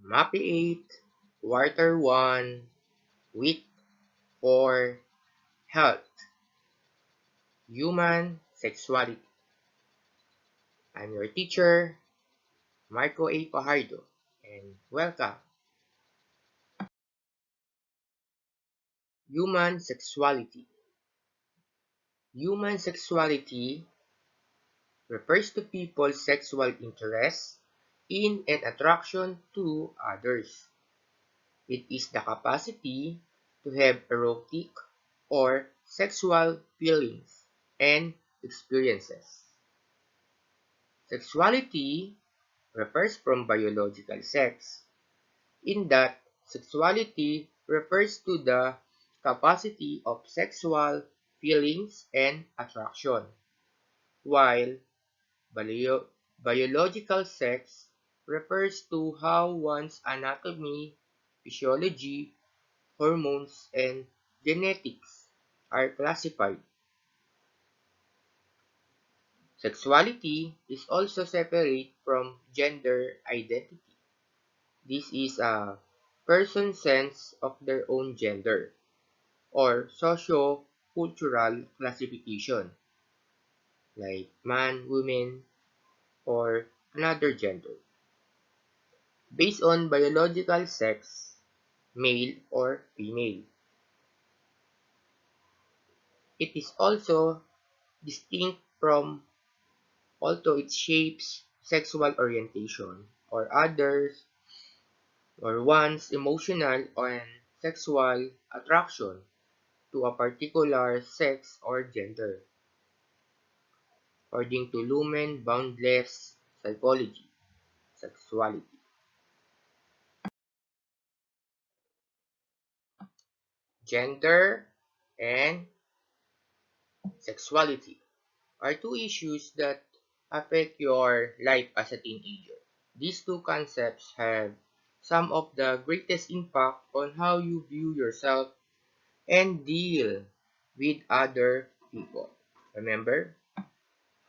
MAPEH, Quarter 1, Week 4, Health, Human Sexuality. I'm your teacher, Marco A. Pajardo, and welcome. Human Sexuality. Human sexuality refers to people's sexual interest in and attraction to others. It is the capacity to have erotic or sexual feelings and experiences. Sexuality refers from biological sex, in that sexuality refers to the capacity of sexual feelings and attraction, while biological sex refers to how one's anatomy, physiology, hormones, and genetics are classified. Sexuality is also separate from gender identity. This is a person's sense of their own gender or socio-cultural classification like man, woman, or another gender based on biological sex, male or female. It is also distinct from although it shapes sexual orientation or others or one's emotional and sexual attraction to a particular sex or gender, according to Lumen Boundless Psychology, Sexuality. Gender and sexuality are two issues that affect your life as a teenager. These two concepts have some of the greatest impact on how you view yourself and deal with other people. Remember,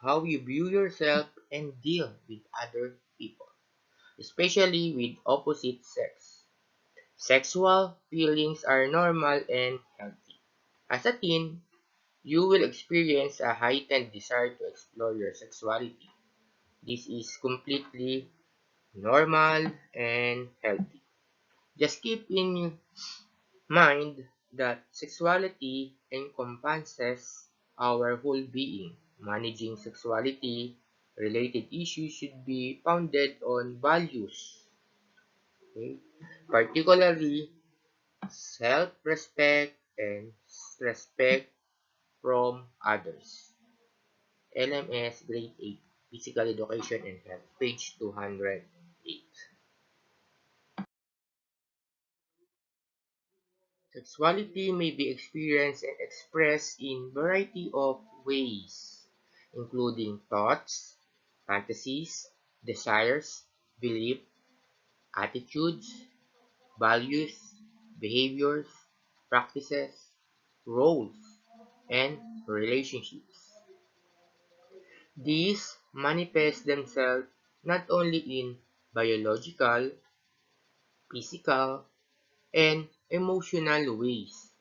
how you view yourself and deal with other people, especially with opposite sex. Sexual feelings are normal and healthy. As a teen, you will experience a heightened desire to explore your sexuality. This is completely normal and healthy. Just keep in mind that sexuality encompasses our whole being. Managing sexuality related issues should be founded on values, okay? Particularly self-respect and respect from others. LMS Grade 8, Physical Education and Health, page 208. Sexuality may be experienced and expressed in a variety of ways, including thoughts, fantasies, desires, beliefs, attitudes, values, behaviors, practices, roles, and relationships. These manifest themselves not only in biological, physical, and emotional ways,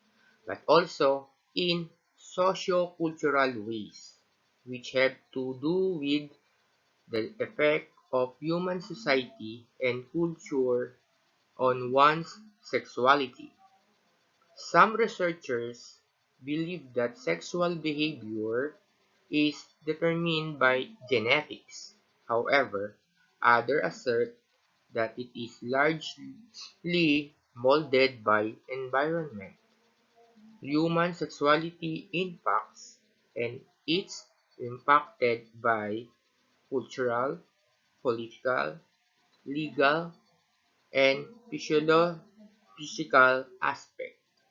but also in socio-cultural ways, which have to do with the effect of human society and culture on one's sexuality. Some researchers believe that sexual behavior is determined by genetics. However, others assert that it is largely molded by environment. Human sexuality impacts and it's impacted by cultural, political, legal, and physical aspects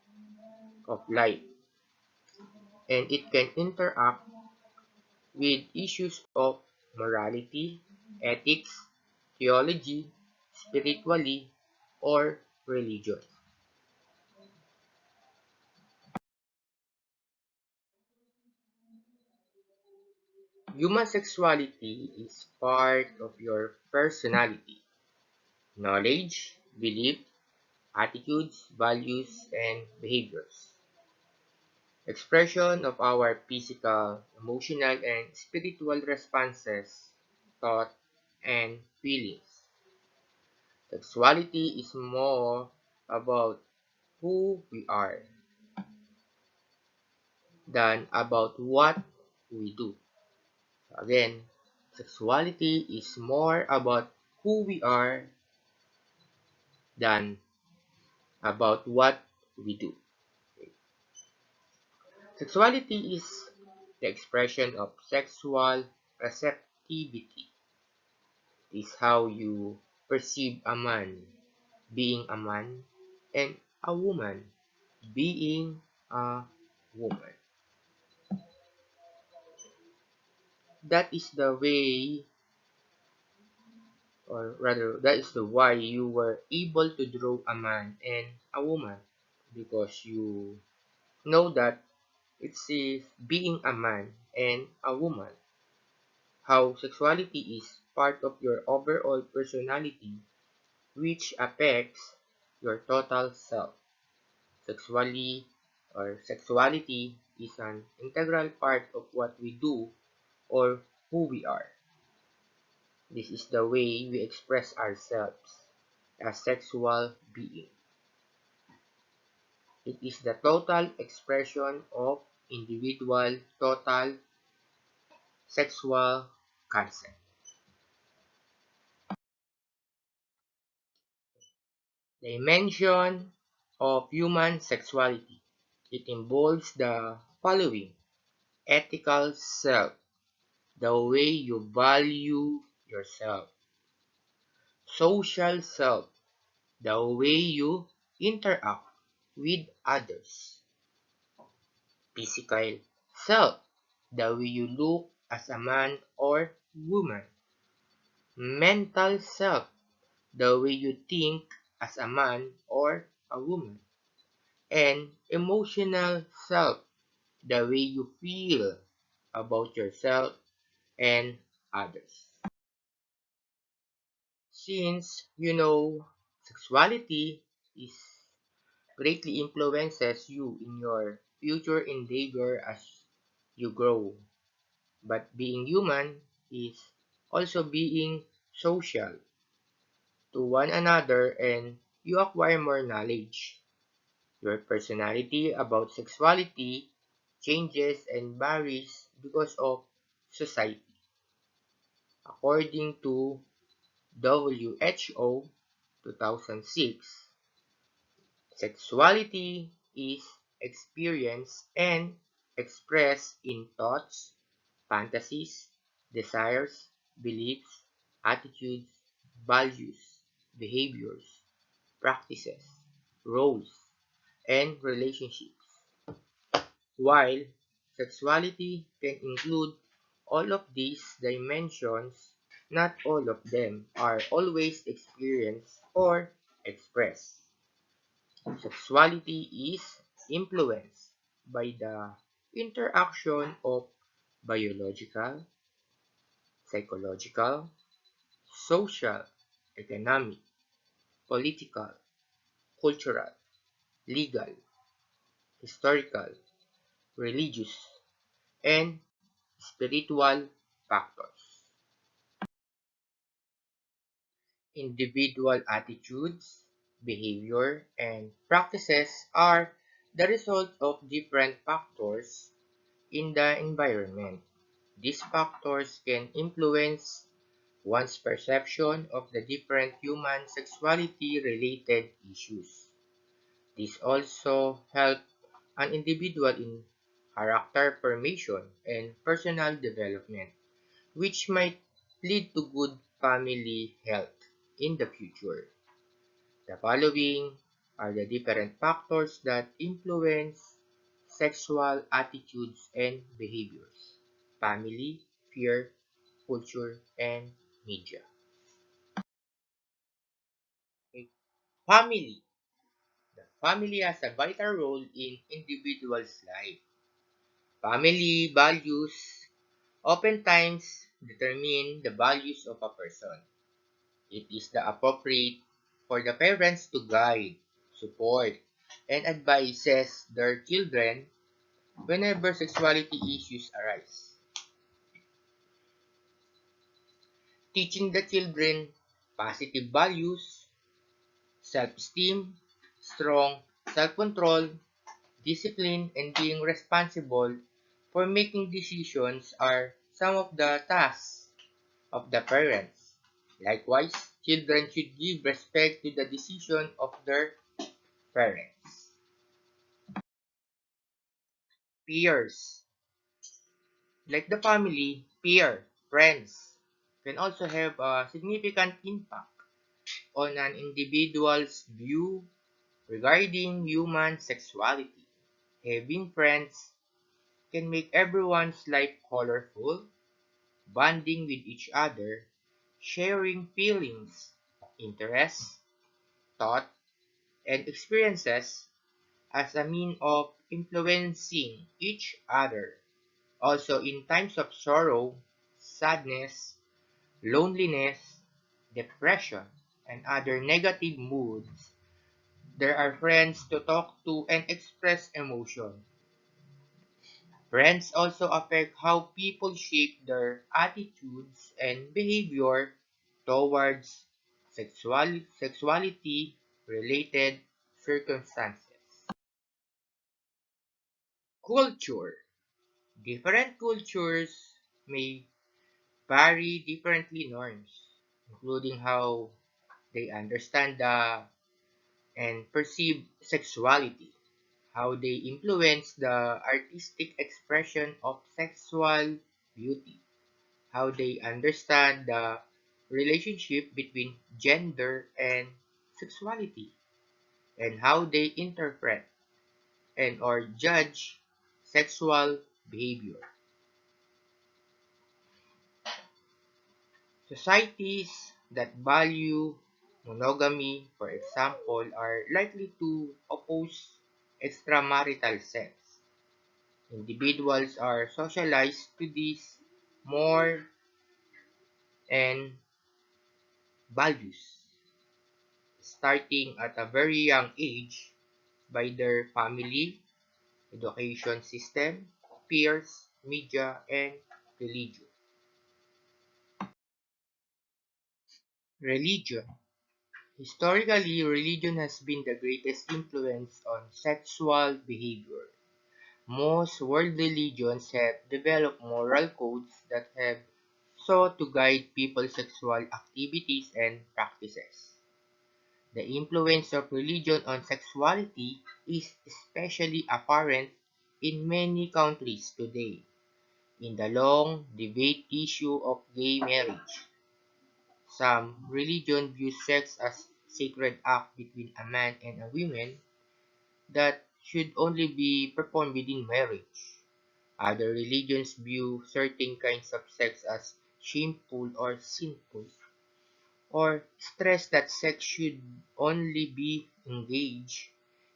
of life, and it can interact with issues of morality, ethics, theology, spirituality, or religion. Human sexuality is part of your personality. knowledge, belief, attitudes, values, and behaviors. Expression of our physical, emotional, and spiritual responses, thought, and feelings. Sexuality is more about who we are than about what we do. So again, sexuality is more about who we are than about what we do. Sexuality is the expression of sexual receptivity. It is how you perceive a man being a man and a woman being a woman. That is the way, or rather, that is the why you were able to draw a man and a woman, because you know that it's being a man and a woman. How sexuality is part of your overall personality, which affects your total self. Sexually or sexuality is an integral part of what we do or who we are. This is the way we express ourselves as sexual being. It is the total expression of individual total sexual consent. Dimension of human sexuality. It involves the following: ethical self, the way you value yourself; social self, the way you interact with others; physical self, the way you look as a man or woman; mental self, the way you think as a man or a woman; and emotional self, the way you feel about yourself and others. Since you know sexuality is greatly influences you in your future endeavor as you grow, but being human is also being social to one another, and you acquire more knowledge. Your personality about sexuality changes and varies because of society. According to WHO 2006, sexuality is experienced and expressed in thoughts, fantasies, desires, beliefs, attitudes, values, behaviors, practices, roles, and relationships. While sexuality can include all of these dimensions, not all of them are always experienced or expressed. Sexuality is influenced by the interaction of biological, psychological, social, economic, political, cultural, legal, historical, religious, and spiritual factors. Individual attitudes, behavior, and practices are the result of different factors in the environment. These factors can influence one's perception of the different human sexuality-related issues. This also helps an individual in character formation and personal development, which might lead to good family health in the future. The following are the different factors that influence sexual attitudes and behaviors: family, fear, culture, and media. Okay. Family. The family has a vital role in individual's life. Family values oftentimes determine the values of a person. It is the appropriate for the parents to guide, support, and advises their children whenever sexuality issues arise. Teaching the children positive values, self-esteem, strong self-control, discipline, and being responsible for making decisions are some of the tasks of the parents. Likewise, children should give respect to the decision of their parents. Peers. Like the family, friends, can also have a significant impact on an individual's view regarding human sexuality. Having friends can make everyone's life colorful, bonding with each other, sharing feelings, interests, thought, and experiences as a mean of influencing each other. Also, in times of sorrow, sadness, loneliness, depression, and other negative moods, there are friends to talk to and express emotion. Friends also affect how people shape their attitudes and behavior towards sexuality-related circumstances. Culture. Different cultures may vary differently norms, including how they understand and perceive sexuality, how they influence the artistic expression of sexual beauty, how they understand the relationship between gender and sexuality, and how they interpret and or judge sexual behavior. Societies that value monogamy, for example, are likely to oppose extramarital sex. Individuals are socialized to this more and values, starting at a very young age by their family, education system, peers, media, and religion. Religion. Historically, religion has been the greatest influence on sexual behavior. Most world religions have developed moral codes that have sought to guide people's sexual activities and practices. The influence of religion on sexuality is especially apparent in many countries today. In the long debate issue of gay marriage, some religions view sex as sacred act between a man and a woman that should only be performed within marriage. Other religions view certain kinds of sex as shameful or sinful, or stress that sex should only be engaged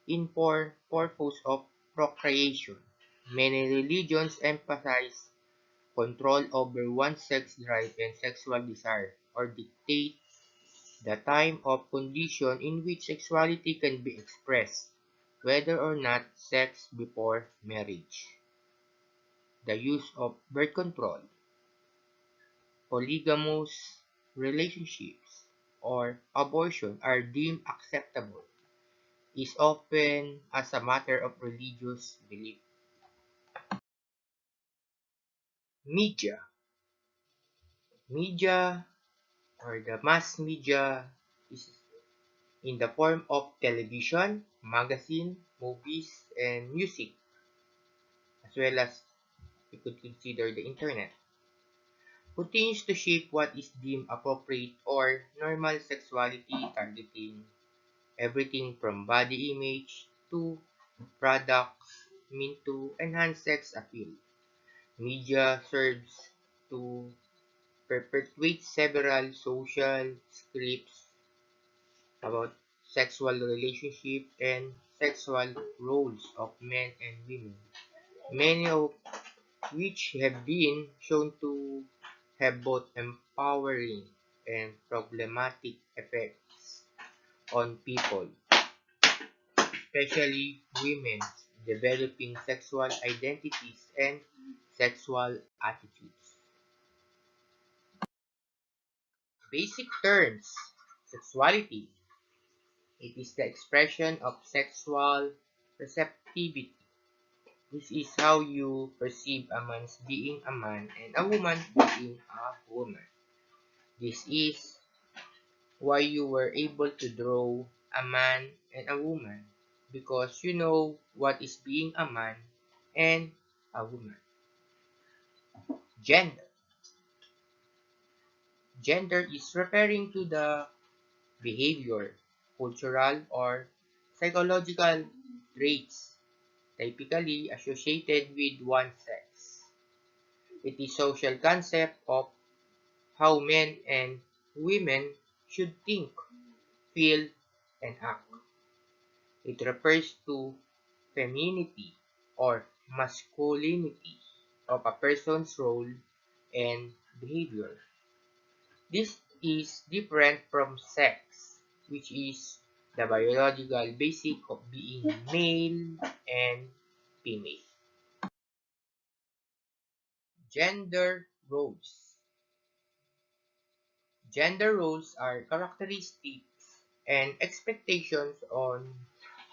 in for purpose of procreation. Many religions emphasize control over one's sex drive and sexual desire, or dictate the time of condition in which sexuality can be expressed, whether or not sex before marriage. The use of birth control, polygamous relationships, or abortion are deemed acceptable is often as a matter of religious belief. Media. Media or the mass media is in the form of television, magazine, movies, and music, as well as we could consider the internet, continues to shape what is deemed appropriate or normal sexuality, targeting everything from body image to products meant to enhance sex appeal. Media serves to perpetuate several social scripts about sexual relationship and sexual roles of men and women, many of which have been shown to have both empowering and problematic effects on people, especially women developing sexual identities and sexual attitudes. Basic terms: sexuality. It is the expression of sexual receptivity. This is how you perceive a man's being a man and a woman being a woman. This is why you were able to draw a man and a woman, because you know what is being a man and a woman. Gender. Gender is referring to the behavior, cultural, or psychological traits typically associated with one sex. It is social concept of how men and women should think, feel, and act. It refers to femininity or masculinity of a person's role and behavior. This is different from sex, which is the biological basic of being male and female. Gender roles. Gender roles are characteristics and expectations on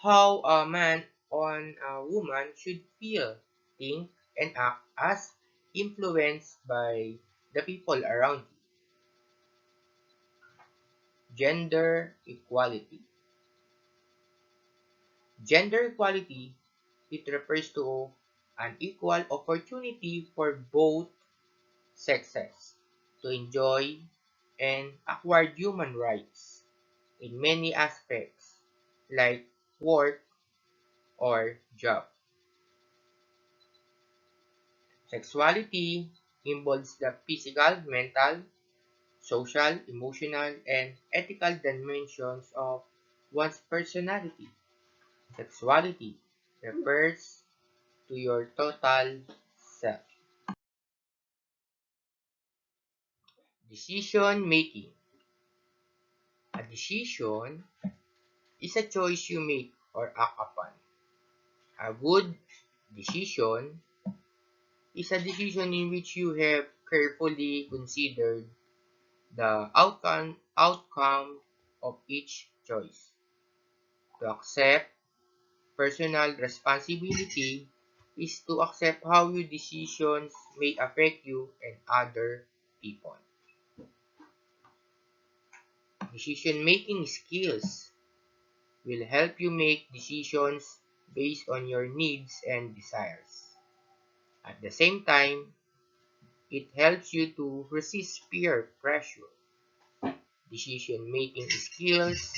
how a man or a woman should feel, think, and act as influenced by the people around you. Gender equality. Gender equality, it refers to an equal opportunity for both sexes to enjoy and acquire human rights in many aspects like work or job. Sexuality involves the physical, mental, social, emotional, and ethical dimensions of one's personality. Sexuality refers to your total self. Decision making. A decision is a choice you make or act upon. A good decision is a decision in which you have carefully considered the outcome of each choice. To accept personal responsibility is to accept how your decisions may affect you and other people. Decision-making skills will help you make decisions based on your needs and desires. At the same time, it helps you to resist peer pressure. Decision-making skills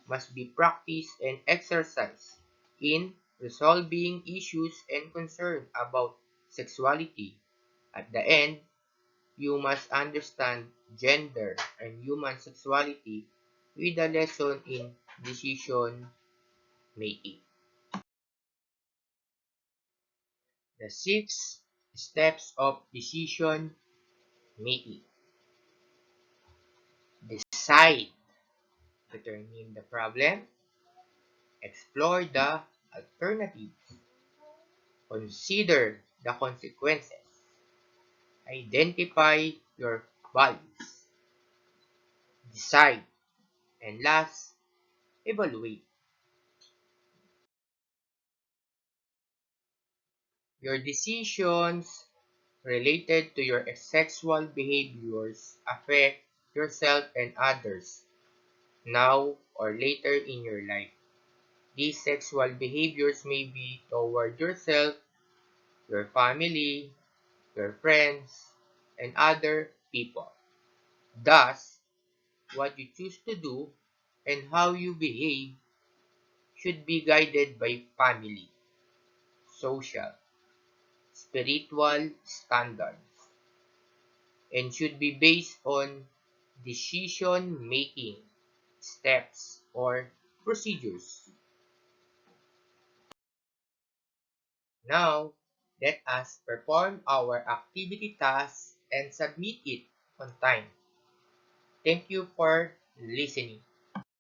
must be practiced and exercised in resolving issues and concerns about sexuality. At the end, you must understand gender and human sexuality with a lesson in decision making. The 6 steps of decision making. Decide. Determine the problem. Explore the alternatives. Consider the consequences. Identify your values. Decide. And last, evaluate. Your decisions related to your sexual behaviors affect yourself and others now or later in your life. These sexual behaviors may be toward yourself, your family, your friends, and other people. Thus, what you choose to do and how you behave should be guided by family, social, spiritual standards, and should be based on decision-making steps or procedures. Now, let us perform our activity task and submit it on time. Thank you for listening.